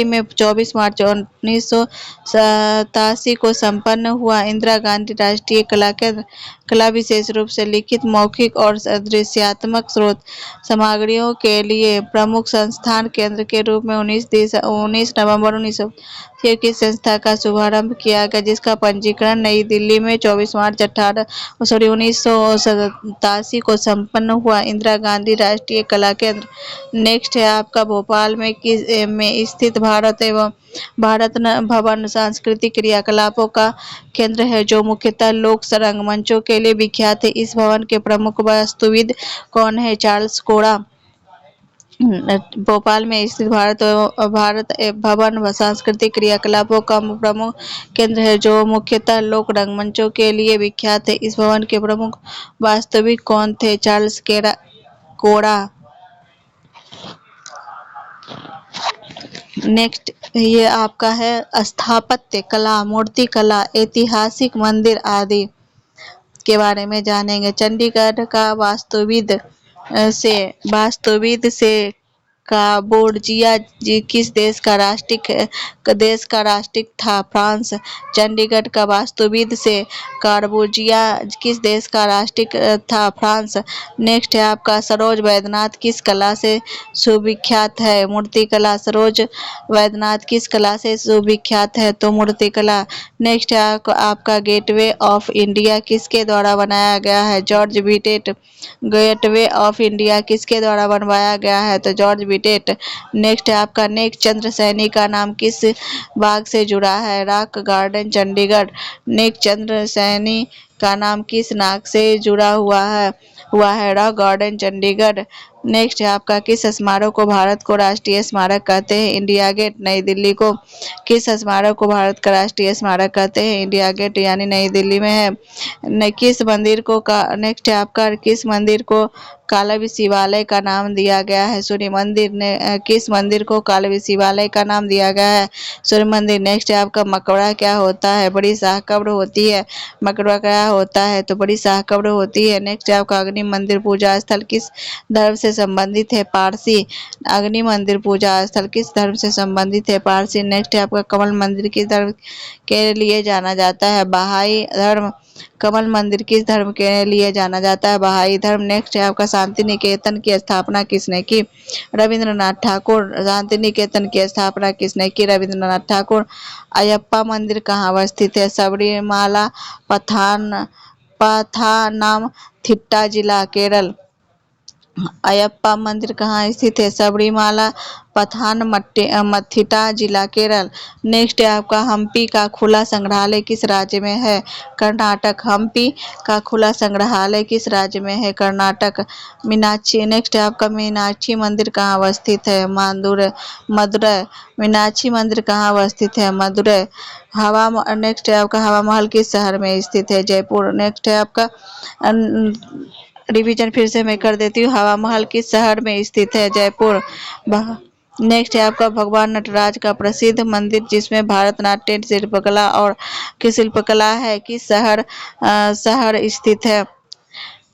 में 24 मार्च 1987 को संपन्न हुआ? इंदिरा गांधी राष्ट्रीय कला केंद्र। कला, विशेष रूप से लिखित, मौखिक और दृश्यात्मक स्रोत सामग्रियों के लिए प्रमुख संस्थान केंद्र के रूप में 19 नवंबर 1987 की संस्था का शुभारंभ किया गया, जिसका पंजीकरण नई दिल्ली में 24 मार्च 1987 को संपन्न हुआ? इंदिरा गांधी राष्ट्रीय कला केंद्र। नेक्स्ट है आपका भोपाल में स्थित भारत भवन सांस्कृतिक क्रियाकलापों का केंद्र है, जो मुख्यतः लोक रंगमंचों के लिए विख्यात है। इस भवन के प्रमुख वास्तुविद कौन है? चार्ल्स कोड़ा। भोपाल में स्थित भारत भवन सांस्कृतिक क्रियाकलापों का प्रमुख केंद्र है, जो मुख्यतः लोक रंगमंचों के लिए विख्यात है। इस भवन के प्रमुख वास्तुविद कौन थे? चार्ल्स कोड़ा। नेक्स्ट ये आपका है स्थापत्य कला, मूर्ति कला, ऐतिहासिक मंदिर आदि के बारे में जानेंगे। चंडीगढ़ का वास्तुविद से काम्बोडिया किस देश का राष्ट्रीय था? फ्रांस। चंडीगढ़ का वास्तुविद से काम्बोडिया किस देश का राष्ट्रीय था? फ्रांस। नेक्स्ट है आपका सरोज वैद्यनाथ किस कला से सुविख्यात है? मूर्तिकला। सरोज वैद्यनाथ किस कला से सुविख्यात है? तो मूर्तिकला। नेक्स्ट है आपका गेटवे ऑफ इंडिया किसके द्वारा बनाया गया है? George Wittet. Gateway of India किसके द्वारा बनवाया गया है? तो जॉर्ज विटेट। नेक्स्ट है आपका नेक चंद्र सैनी का नाम किस बाग से जुड़ा है? Rock garden Chandigarh. नेक चंद्र सैनी का नाम किस नाग से जुड़ा हुआ है रॉक गार्डन चंडीगढ़। नेक्स्ट है आपका किस स्मारक को भारत को राष्ट्रीय स्मारक कहते हैं? India Gate. नई दिल्ली को किस स्मारक को भारत का राष्ट्रीय स्मारक कहते हैं? इंडिया गेट यानी नई दिल्ली में है। किस मंदिर को नेक्स्ट है आपका किस मंदिर को कालवी शिवालय का नाम दिया गया है? सूर्य मंदिर। ने किस मंदिर को कालवी शिवालय का नाम दिया गया है? सूर्य मंदिर। नेक्स्ट है आपका मकबरा क्या होता है? बड़ी शाह कब्र होती है। मकबरा क्या होता है? तो बड़ी शाह कब्र होती है। नेक्स्ट है आपका अग्नि मंदिर पूजा स्थल किस धर्म से संबंधित है? पारसी। अग्नि मंदिर पूजा स्थल किस धर्म से संबंधित है? पारसी। नेक्स्ट है आपका कमल मंदिर किस धर्म के लिए जाना जाता है? बहाई धर्म। कमल मंदिर किस धर्म के लिए जाना जाता है? बहाई धर्म। नेक्स्ट है आपका शांति निकेतन की स्थापना किसने की? रविंद्रनाथ ठाकुर। शांति निकेतन की स्थापना किसने की? रविंद्रनाथ ठाकुर। अयप्पा मंदिर कहाँ अवस्थित है? सबरीमाला पथानमथिट्टा जिला केरल। अयप्पा मंदिर कहाँ स्थित है? सबरीमाला पथानमथिट्टा जिला केरल। नेक्स्ट है आपका हम्पी का खुला संग्रहालय किस राज्य में है? कर्नाटक। हम्पी का खुला संग्रहालय किस राज्य में है? कर्नाटक। मीनाक्षी। नेक्स्ट है आपका मीनाक्षी मंदिर कहाँ अवस्थित है? मदुरै। मीनाक्षी मंदिर कहाँ अवस्थित है? मदुरै। नेक्स्ट है आपका हवा महल किस शहर में स्थित है? जयपुर। नेक्स्ट है आपका रिवीजन फिर से मैं कर देती हूँ। हवा महल किस शहर में स्थित है? जयपुर। नेक्स्ट है आपका भगवान नटराज का प्रसिद्ध मंदिर जिसमें भरतनाट्यम शिल्पकला और की शिल्पकला है किस शहर स्थित है?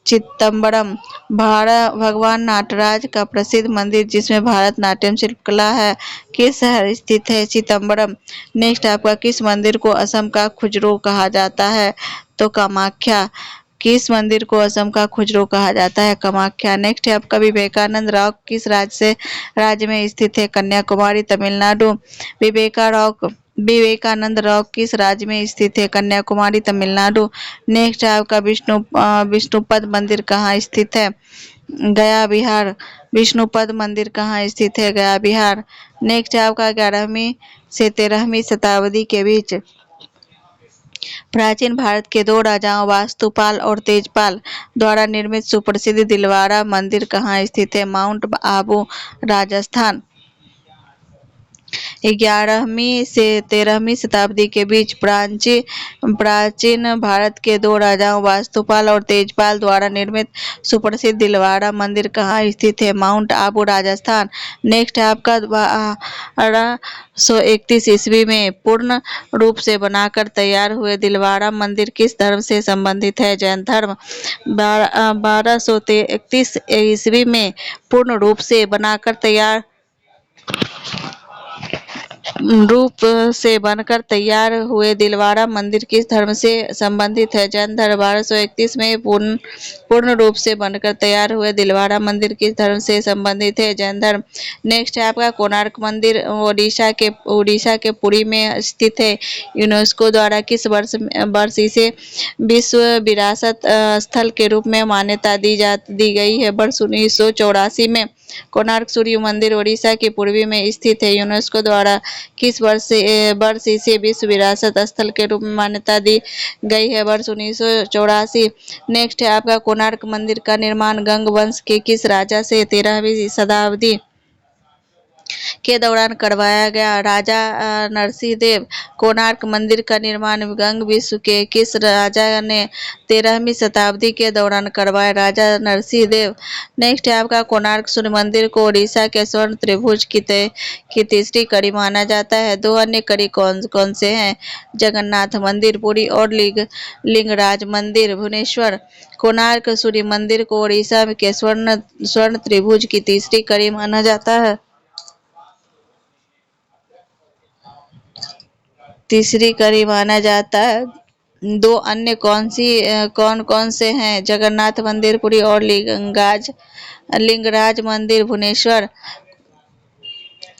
चिदम्बरम। भगवान नटराज का प्रसिद्ध मंदिर जिसमें भरतनाट्यम शिल्पकला है किस शहर स्थित है? चिदम्बरम। नेक्स्ट आपका किस मंदिर को असम का खुजरो कहा जाता है? तो कामाख्या। किस मंदिर को असम का खुजरो कहा जाता है? कामाख्या। नेक्स्ट है आपका विवेकानंद रॉक किस राज्य में स्थित है? कन्याकुमारी तमिलनाडु। विवेकानंद रॉक किस राज्य में स्थित है? कन्याकुमारी तमिलनाडु। नेक्स्ट है आपका विष्णुपद मंदिर कहाँ स्थित है? गया बिहार। विष्णुपद मंदिर कहाँ स्थित है? गया बिहार। नेक्स्ट है आपका 11वीं से 13वीं शताब्दी के बीच प्राचीन भारत के दो राजाओं वास्तुपाल और तेजपाल द्वारा निर्मित सुप्रसिद्ध दिलवारा मंदिर कहाँ स्थित है? माउंट आबू राजस्थान। 11वीं से 13वीं शताब्दी के बीच प्राचीन भारत के दो राजाओं वास्तुपाल और तेजपाल द्वारा निर्मित सुप्रसिद्ध दिलवारा मंदिर कहाँ स्थित है? माउंट आबू राजस्थान। नेक्स्ट है आपका 1231 ईस्वी में पूर्ण रूप से बनाकर तैयार हुए दिलवारा मंदिर किस धर्म से संबंधित है? जैन धर्म। 1231 ईस्वी में पूर्ण रूप से बनकर तैयार हुए दिलवारा मंदिर किस धर्म से संबंधित है? जैन धर्म। 1231 में पूर्ण रूप से बनकर तैयार हुए दिलवारा मंदिर किस धर्म से संबंधित है? जैन धर्म। नेक्स्ट है आपका कोणार्क मंदिर ओडिशा के पुरी में स्थित है। यूनेस्को द्वारा किस वर्ष इसे विश्व विरासत स्थल के रूप में मान्यता दी गई है? वर्ष 1984 में। कोणार्क सूर्य मंदिर ओडिशा के पूर्वी में स्थित है। यूनेस्को द्वारा किस वर्ष इसे विश्व विरासत स्थल के रूप में मान्यता दी गई है? वर्ष 1984। नेक्स्ट है आपका कोणार्क मंदिर का निर्माण गंग वंश के किस राजा से 13वीं शताब्दी के दौरान करवाया गया? राजा नरसिंह देव। कोणार्क मंदिर का निर्माण गंग विश्व के किस राजा ने 13वीं शताब्दी के दौरान करवाया? राजा नरसिंह देव। नेक्स्ट है आपका कोणार्क सूर्य मंदिर को उड़ीसा के स्वर्ण त्रिभुज की तीसरी कड़ी माना जाता है। दो अन्य कड़ी कौन कौन से हैं? जगन्नाथ मंदिर पुरी और लिंगराज मंदिर भुवनेश्वर। कोणार्क सूर्य मंदिर को उड़ीसा के स्वर्ण त्रिभुज की तीसरी कड़ी माना जाता है। तीसरी कड़ी माना जाता है। दो अन्य कौन कौन से हैं? जगन्नाथ मंदिर पुरी और लिंगराज मंदिर भुवनेश्वर।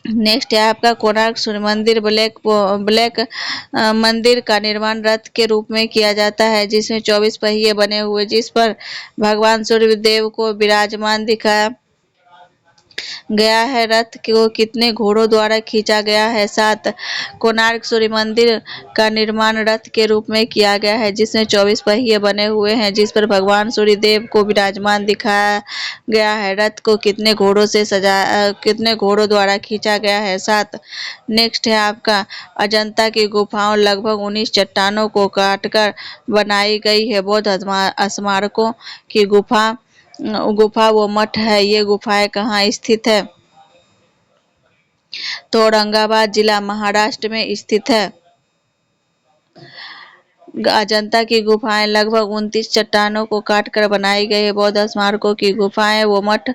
नेक्स्ट है आपका कोणार्क सूर्य मंदिर। ब्लैक मंदिर का निर्माण रथ के रूप में किया जाता है, जिसमें 24 पहिए बने हुए, जिस पर भगवान सूर्य देव को विराजमान दिखाया गया है। रथ को कितने घोड़ों द्वारा खींचा गया है? 7। कोणार्क सूर्य मंदिर का निर्माण रथ के रूप में किया गया है, जिसमें 24 पहिए बने हुए हैं, जिस पर भगवान सूर्य देव को विराजमान दिखाया गया है। रथ को कितने घोड़ों द्वारा खींचा गया है? 7। नेक्स्ट है आपका अजंता की गुफाओं लगभग 19 चट्टानों को काटकर बनाई गई है। बौद्ध स्मारकों की गुफा वो मठ है। ये गुफाएं कहाँ स्थित है? तो औरंगाबाद जिला महाराष्ट्र में स्थित है। अजंता की गुफाएं लगभग 29 चट्टानों को काटकर बनाई गई है। बौद्ध स्मारकों की गुफाएं वो मठ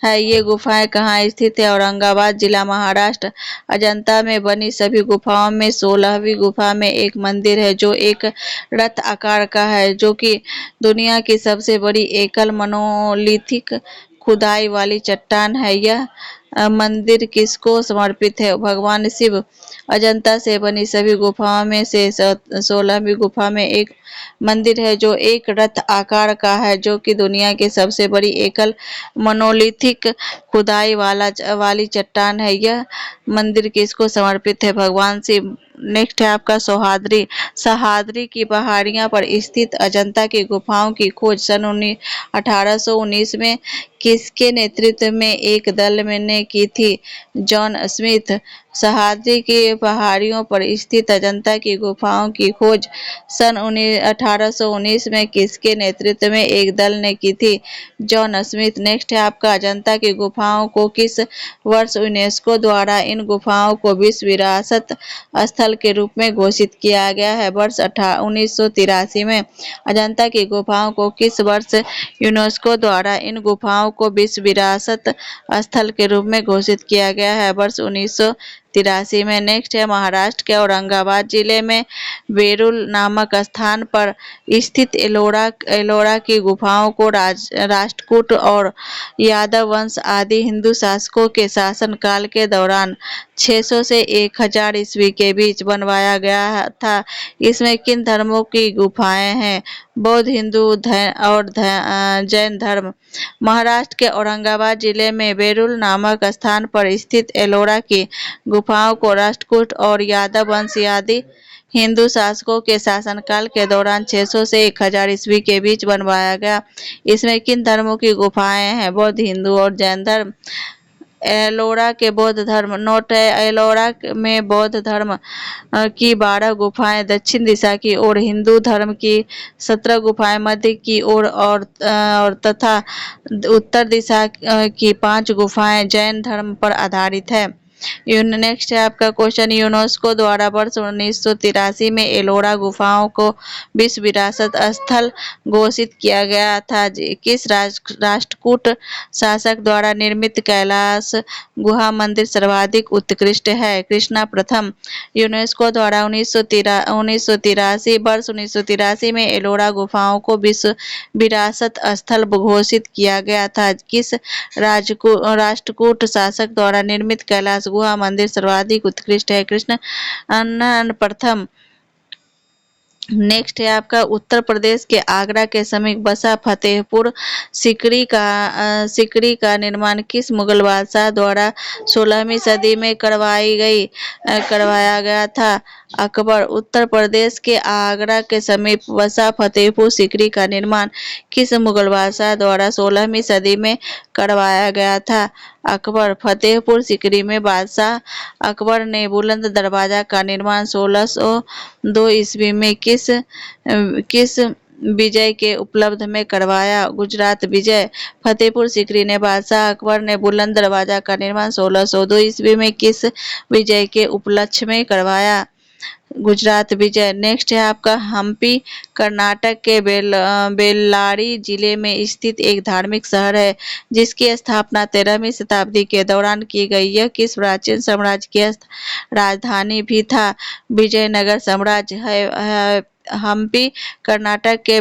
है। ये गुफाएं कहाँ स्थित है? औरंगाबाद जिला महाराष्ट्र। अजंता में बनी सभी गुफाओं में 16वीं गुफा में एक मंदिर है, जो एक रथ आकार का है, जो कि दुनिया की सबसे बड़ी एकल मनोलिथिक खुदाई वाली चट्टान है। यह मंदिर किसको समर्पित है? भगवान शिव। अजंता से बनी सभी गुफाओं में से 16वीं गुफा में एक मंदिर है, जो एक रथ आकार का है, जो कि दुनिया की सबसे बड़ी एकल मनोलिथिक खुदाई वाली चट्टान है। यह मंदिर किसको समर्पित है? भगवान शिव। नेक्स्ट है आपका सह्याद्री की पहाड़ियां पर स्थित अजंता की गुफाओं की खोज सन 1819 में किसके नेतृत्व में एक दल ने की थी? John Smith. सह्याद्री की पहाड़ियों पर स्थित अजंता की गुफाओं की खोज सन 1819 में किसके नेतृत्व में एक दल ने की थी? John Smith. नेक्स्ट है आपका अजंता की गुफाओं को किस वर्ष यूनेस्को द्वारा इन गुफाओं को विश्व विरासत स्थल के रूप में घोषित किया गया है? वर्ष 1983 में। अजंता की गुफाओं को किस वर्ष यूनेस्को द्वारा इन गुफाओं को विश्व विरासत स्थल के रूप में घोषित किया गया है? वर्ष 1983 में। नेक्स्ट है महाराष्ट्र के औरंगाबाद जिले में वेरुल नामक स्थान पर स्थित एलोरा की गुफाओं को राष्ट्रकूट और यादव वंश आदि हिंदू शासकों के शासन काल के दौरान 600 से 1000 ईस्वी के बीच बनवाया गया था। इसमें किन धर्मों की गुफाएं हैं? बौद्ध, हिंदू और जैन धर्म। महाराष्ट्र के औरंगाबाद जिले में वेरुल नामक स्थान पर स्थित एलोरा की गुफाओं को राष्ट्रकूट और यादव वंश आदि हिंदू शासकों के शासनकाल के दौरान 600 से 1000 ईस्वी के बीच बनवाया गया। इसमें किन धर्मों की गुफाएं हैं? बौद्ध, हिंदू और जैन धर्म। एलोरा के बौद्ध धर्म। नोट है, एलोरा में बौद्ध धर्म की 12 गुफाएं दक्षिण दिशा की ओर, हिंदू धर्म की 17 गुफाएं मध्य की ओर और तथा उत्तर दिशा की 5 गुफाएं जैन धर्म पर आधारित है। नेक्स्ट है आपका क्वेश्चन, यूनेस्को द्वारा वर्ष 1983 में एलोरा गुफाओं को विश्व विरासत स्थल घोषित किया गया था। किस राष्ट्रकूट शासक द्वारा निर्मित कैलाश गुहा मंदिर सर्वाधिक उत्कृष्ट है? कृष्णा प्रथम। यूनेस्को द्वारा 1983 में एलोरा गुफाओं को विश्व विरासत स्थल घोषित किया गया था। किस राष्ट्रकूट शासक द्वारा निर्मित कैलाश गुहा मंदिर सर्वाधिक उत्कृष्ट है? कृष्ण प्रथम। नेक्स्ट है आपका उत्तर प्रदेश के आगरा के समीप बसा फतेहपुर सिकरी का निर्माण किस मुगल बादशाह द्वारा 16वीं सदी में करवाया गया था? अकबर। उत्तर प्रदेश के आगरा के समीप बसा फतेहपुर सिकरी का निर्माण किस मुगल बादशाह द्वारा 16वीं सदी में करवाया गया था? अकबर। फतेहपुर सिकरी में बादशाह अकबर ने बुलंद दरवाजा का निर्माण 1602 ईस्वी में किस विजय के उपलब्ध में करवाया? गुजरात विजय। फतेहपुर सिकरी ने बादशाह अकबर ने बुलंद दरवाजा का निर्माण 1602 ईस्वी में किस विजय के उपलक्ष्य में करवाया? गुजरात विजय। नेक्स्ट है आपका हम्पी, कर्नाटक के बेल्लारी जिले में स्थित एक धार्मिक शहर है जिसकी स्थापना 13वीं शताब्दी के दौरान की गई। यह किस प्राचीन साम्राज्य की राजधानी भी था? विजयनगर साम्राज्य है। हम्पी कर्नाटक के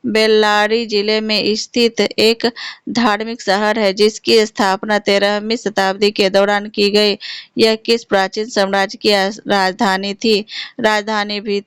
बेल्लारी जिले में स्थित एक धार्मिक शहर है जिसकी स्थापना 13वीं शताब्दी के दौरान की गई। यह किस प्राचीन साम्राज्य की राजधानी थी? राजधानी भी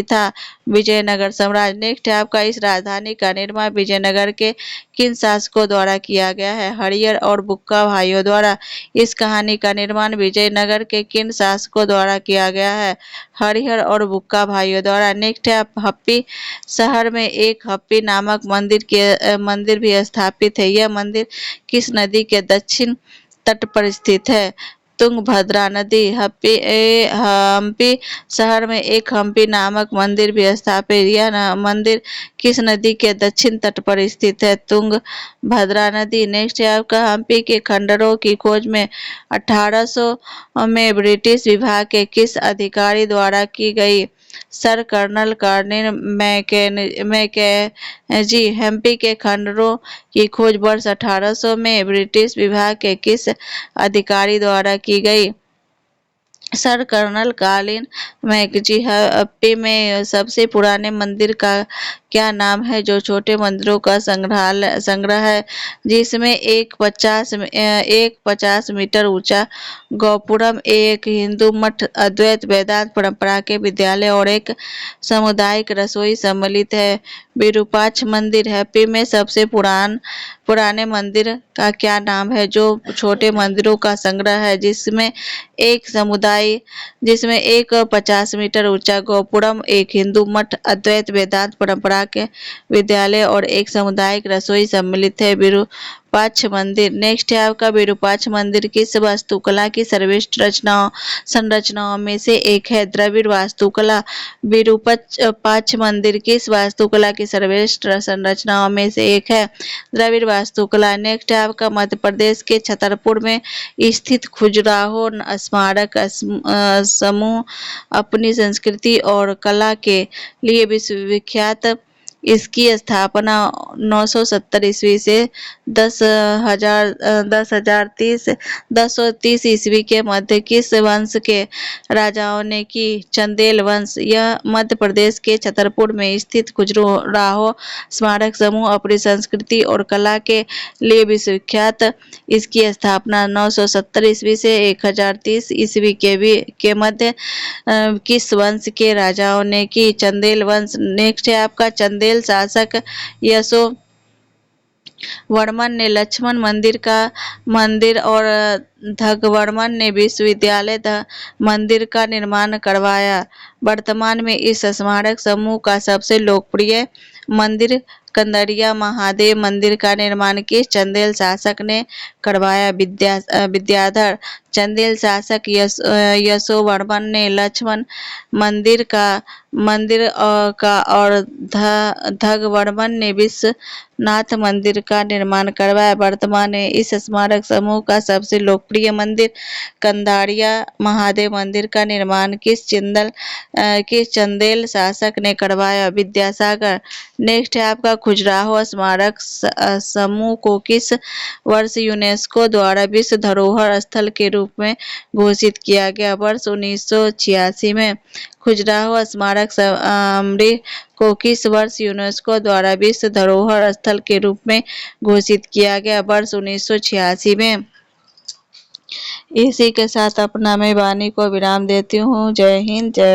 था विजयनगर साम्राज्य। नेक्स्ट है आपका इस राजधानी का निर्माण विजयनगर के किन शासकों द्वारा किया गया है? हरियर और बुक्का भाइयों द्वारा। इस कहानी का निर्माण विजयनगर के किन शासकों द्वारा किया गया है? हरिहर और बुक्का भाइयों द्वारा। नेक्स्ट है हम्पी शहर में एक हम्पी नामक मंदिर भी स्थापित है। यह मंदिर किस नदी के दक्षिण तट पर स्थित है? तुंगभद्रा नदी। हम्पी शहर में एक हम्पी नामक मंदिर भी स्थापित। यह मंदिर किस नदी के दक्षिण तट पर स्थित है? तुंगभद्रा नदी। नेक्स्ट है आपका हम्पी के खंडरों की खोज में 1800 में ब्रिटिश विभाग के किस अधिकारी द्वारा की गई? Sir colonel Colin Mackenzie. Hampi के खंडरों की खोज वर्ष 1800 में ब्रिटिश विभाग के किस अधिकारी द्वारा की गई? Sir Colonel Colin Mackenzie. Hampi में सबसे पुराने मंदिर का क्या नाम है जो छोटे मंदिरों का संग्रह है जिसमें एक 50 मीटर ऊंचा गोपुरम, एक हिंदू मठ, अद्वैत वेदांत परंपरा के विद्यालय और एक सामुदायिक रसोई सम्मिलित है? विरूपाक्ष मंदिर। हम्पी में सबसे पुराने मंदिर का क्या नाम है जो छोटे मंदिरों का संग्रह है जिसमें एक 50 मीटर ऊंचा गोपुरम, एक हिंदू मठ, अद्वैत वेदांत परंपरा के विद्यालय और एक सामुदायिक रसोई सम्मिलित है? विरूपाक्ष मंदिर। नेक्स्ट है आपका विरूपाक्ष मंदिर किस वास्तुकला की सर्वश्रेष्ठ संरचनाओं में से एक है? द्रविड़ वास्तुकला। विरूपाक्ष मंदिर किस वास्तुकला की सर्वश्रेष्ठ संरचनाओं में से एक है? द्रविड़ वास्तुकला। नेक्स्ट है आपका मध्य प्रदेश के छतरपुर में स्थित खजुराहो स्मारक समूह अपनी संस्कृति और कला के लिए विश्वविख्यात। इसकी स्थापना 970 ईस्वी से 1030 ईस्वी के मध्य किस वंश के राजाओं ने की? चंदेल वंश। यह मध्य प्रदेश के छतरपुर में स्थित खजुराहो स्मारक समूह अपनी संस्कृति और कला के लिए विश्वविख्यात। इसकी स्थापना 970 ईस्वी से 1030 ईस्वी के मध्य किस वंश के राजाओं ने की? चंदेल वंश। नेक्स्ट है आपका चंदेल शासक यशोवर्मन ने लक्ष्मण मंदिर और धगवर्मन ने विश्वविद्यालय मंदिर का निर्माण करवाया। वर्तमान में इस स्मारक समूह का सबसे लोकप्रिय मंदिर कंदरिया महादेव मंदिर का निर्माण किस चंदेल शासक ने करवाया? विद्याधर। चंदेल शासक यशोवर्मन ने लक्ष्मण मंदिर का और धगवर्मन ने विश्वनाथ मंदिर का निर्माण करवाया। वर्तमान में इस स्मारक समूह का सबसे लोकप्रिय मंदिर कंदारिया महादेव मंदिर का निर्माण किस चंदेल शासक ने करवाया? विद्यासागर। नेक्स्ट है आपका खजुराहो स्मारक समूह को किस वर्ष यूनेस्को द्वारा विश्व धरोहर स्थल के रूप में घोषित किया गया? वर्ष 1986 में। खजुराहो स्मारक समूह को किस वर्ष यूनेस्को द्वारा विश्व धरोहर स्थल के रूप में घोषित किया गया? वर्ष 1986 में। इसी के साथ अपना मैं वाणी को विराम देती हूँ। जय हिंद, जय